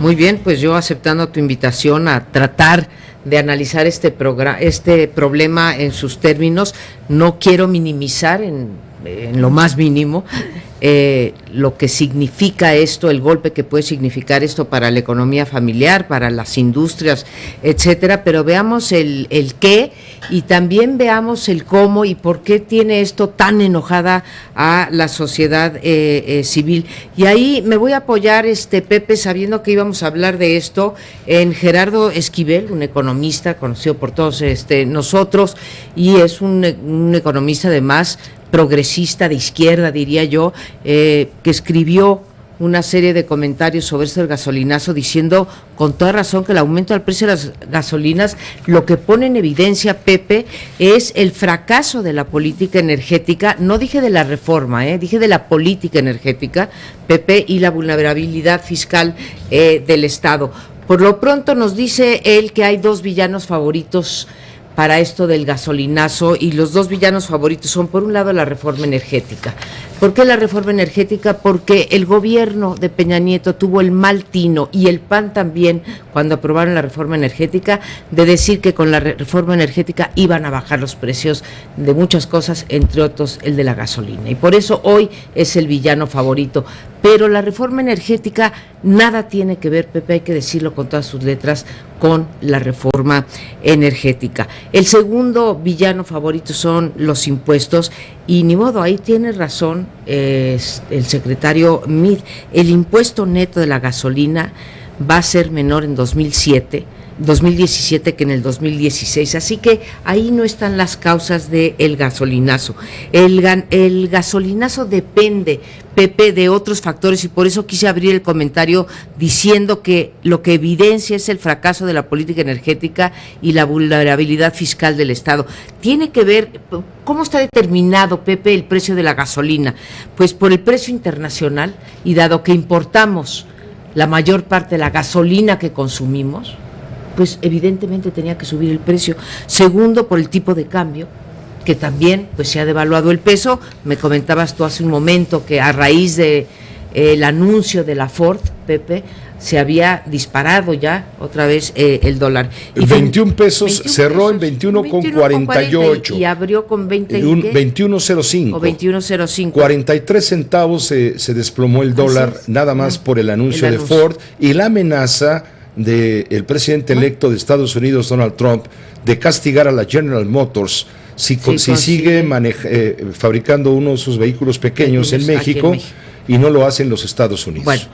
Muy bien, pues yo aceptando tu invitación a tratar de analizar este problema en sus términos, no quiero minimizar en lo más mínimo lo que significa esto, el golpe que puede significar esto para la economía familiar, para las industrias, etcétera, pero veamos el qué y también veamos el cómo y por qué tiene esto tan enojada a la sociedad civil. Y ahí me voy a apoyar, Pepe, sabiendo que íbamos a hablar de esto, en Gerardo Esquivel, un economista conocido por todos nosotros, y es un economista además progresista de izquierda, diría yo, que escribió una serie de comentarios sobre esto del gasolinazo, diciendo con toda razón que el aumento del precio de las gasolinas lo que pone en evidencia, Pepe, es el fracaso de la política energética, no dije de la reforma, dije de la política energética, Pepe, y la vulnerabilidad fiscal del Estado. Por lo pronto nos dice él que hay dos villanos favoritos para esto del gasolinazo, y los dos villanos favoritos son, por un lado, la reforma energética. ¿Por qué la reforma energética? Porque el gobierno de Peña Nieto tuvo el mal tino, y el PAN también, cuando aprobaron la reforma energética, de decir que con la reforma energética iban a bajar los precios de muchas cosas, entre otros el de la gasolina. Y por eso hoy es el villano favorito. Pero la reforma energética nada tiene que ver, Pepe, hay que decirlo con todas sus letras, con la reforma energética. El segundo villano favorito son los impuestos, y ni modo, ahí tiene razón el secretario Meade. El impuesto neto de la gasolina va a ser menor en 2017 que en el 2016, así que ahí no están las causas del gasolinazo. El gasolinazo depende, Pepe, de otros factores, y por eso quise abrir el comentario diciendo que lo que evidencia es el fracaso de la política energética y la vulnerabilidad fiscal del Estado. Tiene que ver, ¿cómo está determinado, Pepe, el precio de la gasolina? Pues por el precio internacional, y dado que importamos la mayor parte de la gasolina que consumimos, pues evidentemente tenía que subir el precio. Segundo, por el tipo de cambio, que también pues se ha devaluado el peso. Me comentabas tú hace un momento que a raíz de el anuncio de la Ford, Pepe, se había disparado ya otra vez el dólar. Y 21 pesos, cerró en 21,48. Y abrió con 21,05. O 21,05. 43 centavos se desplomó el dólar, nada más por el anuncio de Ford y la amenaza del presidente electo de Estados Unidos, Donald Trump, de castigar a la General Motors si sigue fabricando uno de sus vehículos pequeños en México, y no lo hacen los Estados Unidos. Bueno,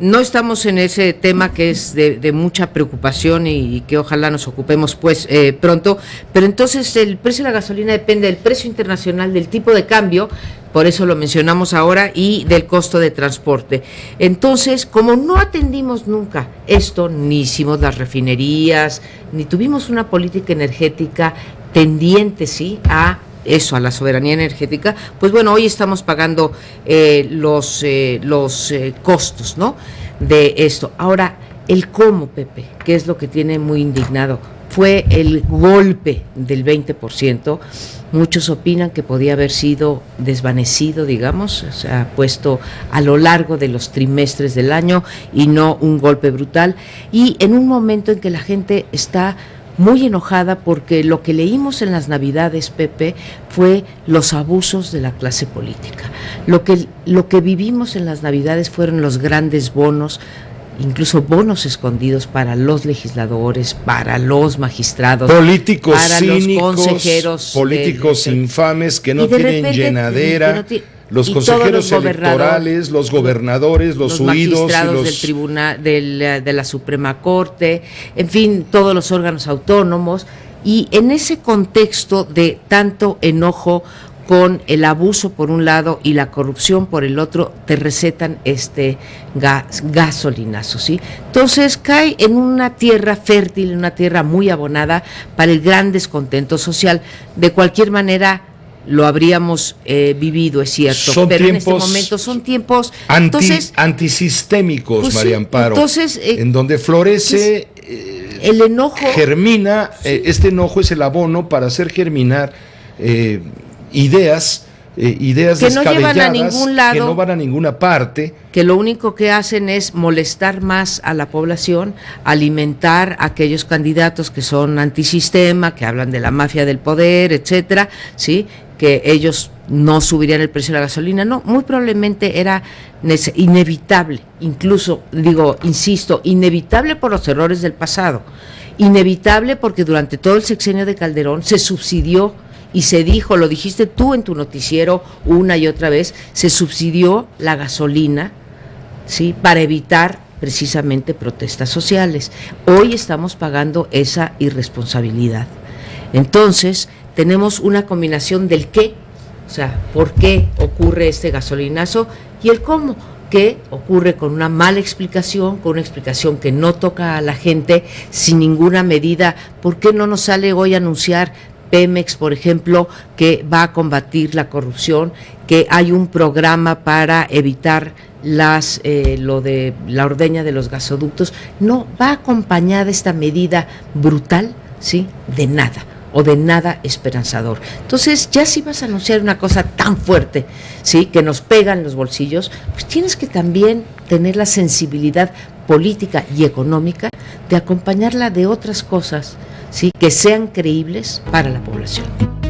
no estamos en ese tema que es de mucha preocupación y que ojalá nos ocupemos pues pronto, pero entonces el precio de la gasolina depende del precio internacional, del tipo de cambio, por eso lo mencionamos ahora, y del costo de transporte. Entonces, como no atendimos nunca esto, ni hicimos las refinerías, ni tuvimos una política energética tendiente, sí, a eso, a la soberanía energética, pues bueno, hoy estamos pagando los costos, ¿no?, de esto. Ahora, el cómo, Pepe, que es lo que tiene muy indignado, fue el golpe del 20%. Muchos opinan que podía haber sido desvanecido, digamos, o sea, puesto a lo largo de los trimestres del año y no un golpe brutal. Y en un momento en que la gente está muy enojada porque lo que leímos en las Navidades, Pepe, fue los abusos de la clase política. Lo que vivimos en las Navidades fueron los grandes bonos, incluso bonos escondidos para los legisladores, para los magistrados, políticos para cínicos, los consejeros, políticos infames que no tienen llenadera, los consejeros electorales, los gobernadores, los huidos, magistrados del tribunal, de la Suprema Corte, en fin, todos los órganos autónomos. Y en ese contexto de tanto enojo con el abuso por un lado y la corrupción por el otro, te recetan este gasolinazo, ¿sí? Entonces cae en una tierra fértil, en una tierra muy abonada para el gran descontento social. De cualquier manera lo habríamos vivido, es cierto, pero en este momento son tiempos antisistémicos, pues María Amparo, entonces, en donde florece el enojo, germina, este enojo es el abono para hacer germinar ideas ideas que no descabelladas, llevan a ningún lado, que no van a ninguna parte. Que lo único que hacen es molestar más a la población, alimentar a aquellos candidatos que son antisistema, que hablan de la mafia del poder, etcétera, ¿sí? Que ellos no subirían el precio de la gasolina. No, muy probablemente era inevitable, incluso, insisto, inevitable por los errores del pasado, inevitable porque durante todo el sexenio de Calderón se subsidió y se dijo, lo dijiste tú en tu noticiero una y otra vez, se subsidió la gasolina, ¿sí?, para evitar precisamente protestas sociales. Hoy estamos pagando esa irresponsabilidad. Entonces, tenemos una combinación del qué, o sea, por qué ocurre este gasolinazo, y el cómo, que ocurre con una mala explicación, con una explicación que no toca a la gente, sin ninguna medida. ¿Por qué no nos sale hoy a anunciar Pemex, por ejemplo, que va a combatir la corrupción, que hay un programa para evitar lo de la ordeña de los gasoductos? No, va acompañada esta medida brutal, ¿sí?, de nada, o de nada esperanzador. Entonces, ya si vas a anunciar una cosa tan fuerte, ¿sí?, que nos pega en los bolsillos, pues tienes que también tener la sensibilidad política y económica de acompañarla de otras cosas, ¿sí?, que sean creíbles para la población.